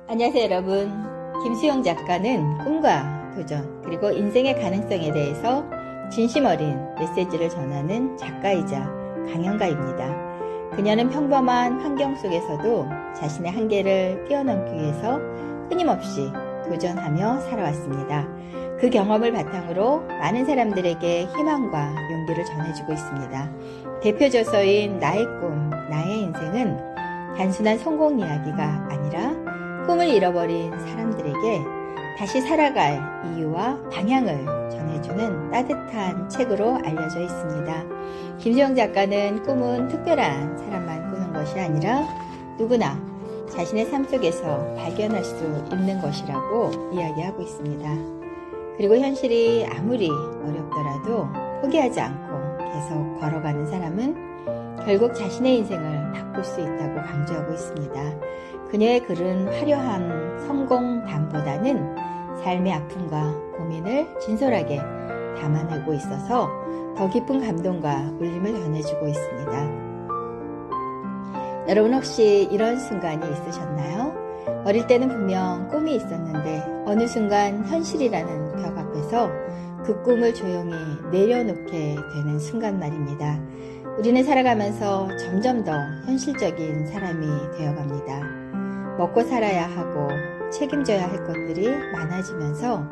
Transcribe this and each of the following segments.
안녕하세요 여러분. 김수영 작가는 꿈과 도전 그리고 인생의 가능성에 대해서 진심 어린 메시지를 전하는 작가이자 강연가입니다. 그녀는 평범한 환경 속에서도 자신의 한계를 뛰어넘기 위해서 끊임없이 도전하며 살아왔습니다. 그 경험을 바탕으로 많은 사람들에게 희망과 용기를 전해주고 있습니다. 대표 저서인 나의 꿈, 나의 인생은 단순한 성공 이야기가 아니라 꿈을 잃어버린 사람들에게 다시 살아갈 이유와 방향을 전해주는 따뜻한 책으로 알려져 있습니다. 김수영 작가는 꿈은 특별한 사람만 꾸는 것이 아니라 누구나 자신의 삶 속에서 발견할 수 있는 것이라고 이야기하고 있습니다. 그리고 현실이 아무리 어렵더라도 포기하지 않고 계속 걸어가는 사람은 결국 자신의 인생을 바꿀 수 있다고 강조하고 있습니다. 그녀의 글은 화려한 성공담보다는 삶의 아픔과 고민을 진솔하게 담아내고 있어서 더 깊은 감동과 울림을 전해주고 있습니다. 여러분 혹시 이런 순간이 있으셨나요? 어릴 때는 분명 꿈이 있었는데 어느 순간 현실이라는 벽 앞에서 그 꿈을 조용히 내려놓게 되는 순간 말입니다. 우리는 살아가면서 점점 더 현실적인 사람이 되어갑니다. 먹고 살아야 하고 책임져야 할 것들이 많아지면서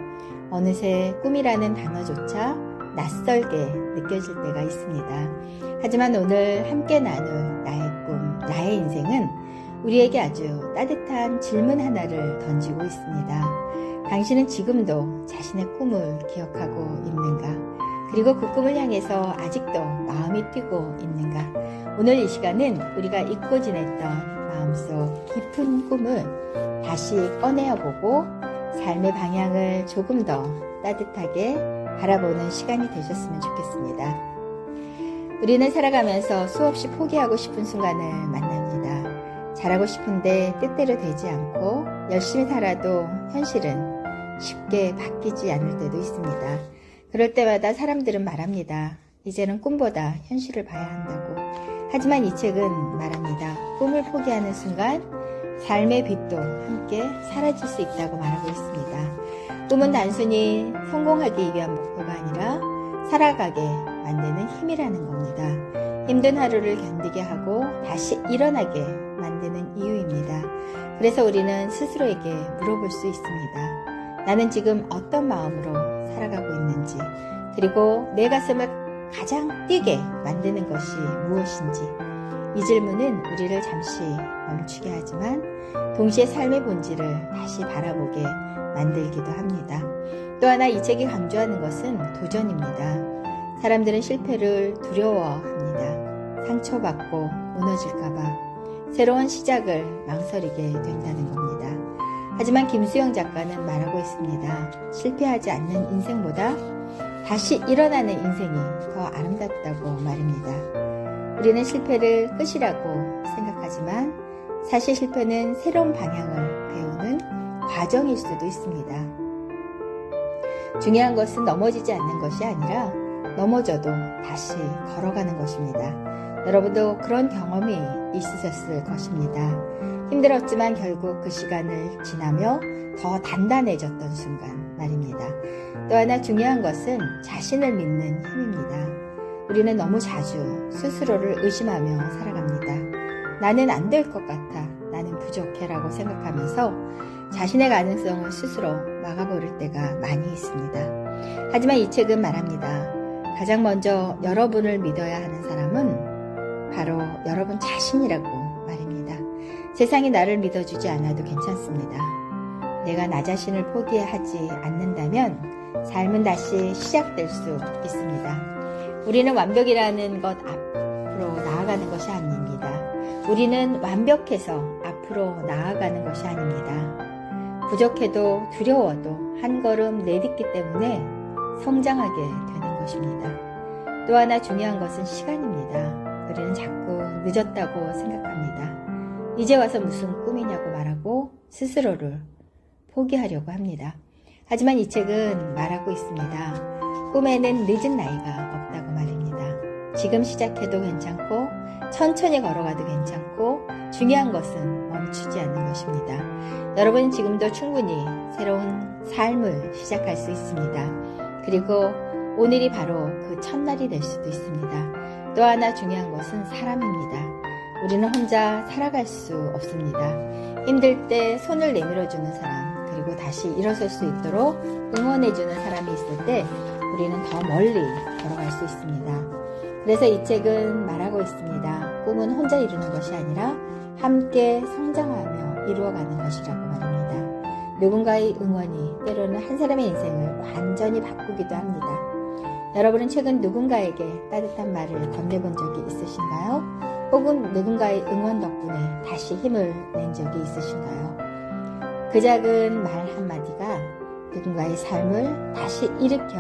어느새 꿈이라는 단어조차 낯설게 느껴질 때가 있습니다. 하지만 오늘 함께 나눌 나의 꿈, 나의 인생은 우리에게 아주 따뜻한 질문 하나를 던지고 있습니다. 당신은 지금도 자신의 꿈을 기억하고 있는가? 그리고 그 꿈을 향해서 아직도 마음이 뛰고 있는가? 오늘 이 시간은 우리가 잊고 지냈던 마음속 깊은 꿈을 다시 꺼내어보고 삶의 방향을 조금 더 따뜻하게 바라보는 시간이 되셨으면 좋겠습니다. 우리는 살아가면서 수없이 포기하고 싶은 순간을 만납니다. 잘하고 싶은데 뜻대로 되지 않고 열심히 살아도 현실은 쉽게 바뀌지 않을 때도 있습니다. 그럴 때마다 사람들은 말합니다. 이제는 꿈보다 현실을 봐야 한다고. 하지만 이 책은 말합니다. 꿈을 포기하는 순간 삶의 빛도 함께 사라질 수 있다고 말하고 있습니다. 꿈은 단순히 성공하기 위한 목표가 아니라 살아가게 만드는 힘이라는 겁니다. 힘든 하루를 견디게 하고 다시 일어나게 만드는 이유입니다. 그래서 우리는 스스로에게 물어볼 수 있습니다. 나는 지금 어떤 마음으로 살아가고 있는지, 그리고 내 가슴을 가장 뛰게 만드는 것이 무엇인지. 이 질문은 우리를 잠시 멈추게 하지만 동시에 삶의 본질을 다시 바라보게 만들기도 합니다. 또 하나 이 책이 강조하는 것은 도전입니다. 사람들은 실패를 두려워합니다. 상처받고 무너질까봐 새로운 시작을 망설이게 된다는 겁니다. 하지만 김수영 작가는 말하고 있습니다. 실패하지 않는 인생보다 다시 일어나는 인생이 더 아름답다고 말입니다. 우리는 실패를 끝이라고 생각하지만 사실 실패는 새로운 방향을 배우는 과정일 수도 있습니다. 중요한 것은 넘어지지 않는 것이 아니라 넘어져도 다시 걸어가는 것입니다. 여러분도 그런 경험이 있으셨을 것입니다. 힘들었지만 결국 그 시간을 지나며 더 단단해졌던 순간 말입니다. 또 하나 중요한 것은 자신을 믿는 힘입니다. 우리는 너무 자주 스스로를 의심하며 살아갑니다. 나는 안 될 것 같아. 나는 부족해 라고 생각하면서 자신의 가능성을 스스로 막아버릴 때가 많이 있습니다. 하지만 이 책은 말합니다. 가장 먼저 여러분을 믿어야 하는 사람은 바로 여러분 자신이라고 말입니다. 세상이 나를 믿어주지 않아도 괜찮습니다. 내가 나 자신을 포기하지 않는다면 삶은 다시 시작될 수 있습니다. 우리는 완벽이라는 것 앞으로 나아가는 것이 아닙니다. 우리는 완벽해서 앞으로 나아가는 것이 아닙니다. 부족해도 두려워도 한 걸음 내딛기 때문에 성장하게 되는 것입니다. 또 하나 중요한 것은 시간입니다. 우리는 자꾸 늦었다고 생각합니다. 이제 와서 무슨 꿈이냐고 말하고 스스로를 포기하려고 합니다. 하지만 이 책은 말하고 있습니다. 꿈에는 늦은 나이가 없다고 말입니다. 지금 시작해도 괜찮고 천천히 걸어가도 괜찮고 중요한 것은 멈추지 않는 것입니다. 여러분 지금도 충분히 새로운 삶을 시작할 수 있습니다. 그리고 오늘이 바로 그 첫날이 될 수도 있습니다. 또 하나 중요한 것은 사람입니다. 우리는 혼자 살아갈 수 없습니다. 힘들 때 손을 내밀어주는 사람, 그리고 다시 일어설 수 있도록 응원해주는 사람이 있을 때 우리는 더 멀리 걸어갈 수 있습니다. 그래서 이 책은 말하고 있습니다. 꿈은 혼자 이루는 것이 아니라 함께 성장하며 이루어가는 것이라고 말입니다. 누군가의 응원이 때로는 한 사람의 인생을 완전히 바꾸기도 합니다. 여러분은 최근 누군가에게 따뜻한 말을 건네본 적이 있으신가요? 혹은 누군가의 응원 덕분에 다시 힘을 낸 적이 있으신가요? 그 작은 말 한마디가 누군가의 삶을 다시 일으켜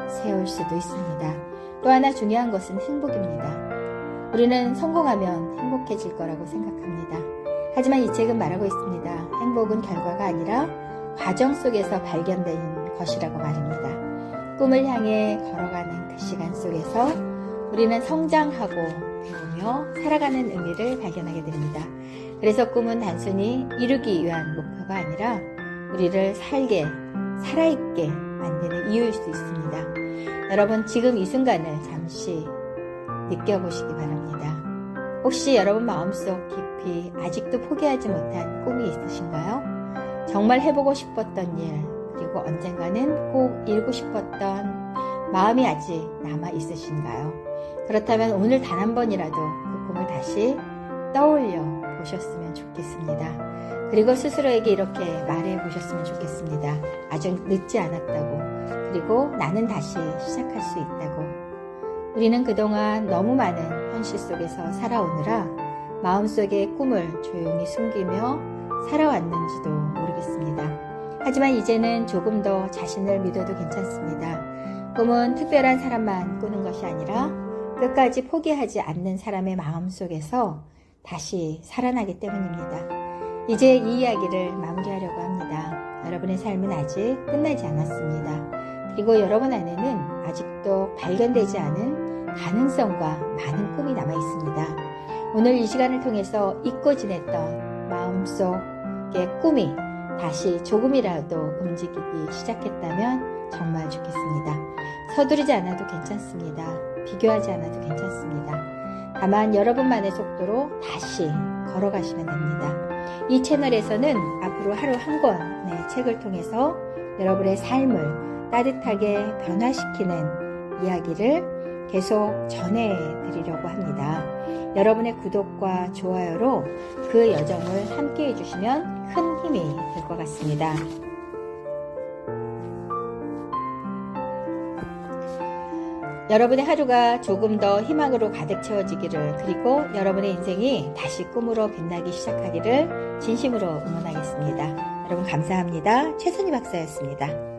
세울 수도 있습니다. 또 하나 중요한 것은 행복입니다. 우리는 성공하면 행복해질 거라고 생각합니다. 하지만 이 책은 말하고 있습니다. 행복은 결과가 아니라 과정 속에서 발견된 것이라고 말입니다. 꿈을 향해 걸어가는 그 시간 속에서 우리는 성장하고 배우며 살아가는 의미를 발견하게 됩니다. 그래서 꿈은 단순히 이루기 위한 목표가 아니라 우리를 살아있게 만드는 이유일 수 있습니다. 여러분 지금 이 순간을 잠시 느껴보시기 바랍니다. 혹시 여러분 마음속 깊이 아직도 포기하지 못한 꿈이 있으신가요? 정말 해보고 싶었던 일, 그리고 언젠가는 꼭 이루고 싶었던 마음이 아직 남아 있으신가요? 그렇다면 오늘 단 한 번이라도 그 꿈을 다시 떠올려 보셨으면 좋겠습니다. 그리고 스스로에게 이렇게 말해 보셨으면 좋겠습니다. 아직 늦지 않았다고. 그리고 나는 다시 시작할 수 있다고. 우리는 그동안 너무 많은 현실 속에서 살아오느라 마음속의 꿈을 조용히 숨기며 살아왔는지도 모르겠습니다. 하지만 이제는 조금 더 자신을 믿어도 괜찮습니다. 꿈은 특별한 사람만 꾸는 것이 아니라 끝까지 포기하지 않는 사람의 마음속에서 다시 살아나기 때문입니다. 이제 이 이야기를 마무리하려고 합니다. 여러분의 삶은 아직 끝나지 않았습니다. 그리고 여러분 안에는 아직도 발견되지 않은 가능성과 많은 꿈이 남아 있습니다. 오늘 이 시간을 통해서 잊고 지냈던 마음속의 꿈이 다시 조금이라도 움직이기 시작했다면 정말 좋겠습니다. 서두르지 않아도 괜찮습니다. 비교하지 않아도 괜찮습니다. 다만 여러분만의 속도로 다시 걸어가시면 됩니다. 이 채널에서는 앞으로 하루 한 권의 책을 통해서 여러분의 삶을 따뜻하게 변화시키는 이야기를 계속 전해드리려고 합니다. 여러분의 구독과 좋아요로 그 여정을 함께 해주시면 큰 힘이 될 것 같습니다. 여러분의 하루가 조금 더 희망으로 가득 채워지기를, 그리고 여러분의 인생이 다시 꿈으로 빛나기 시작하기를 진심으로 응원하겠습니다. 여러분 감사합니다. 최선희 박사였습니다.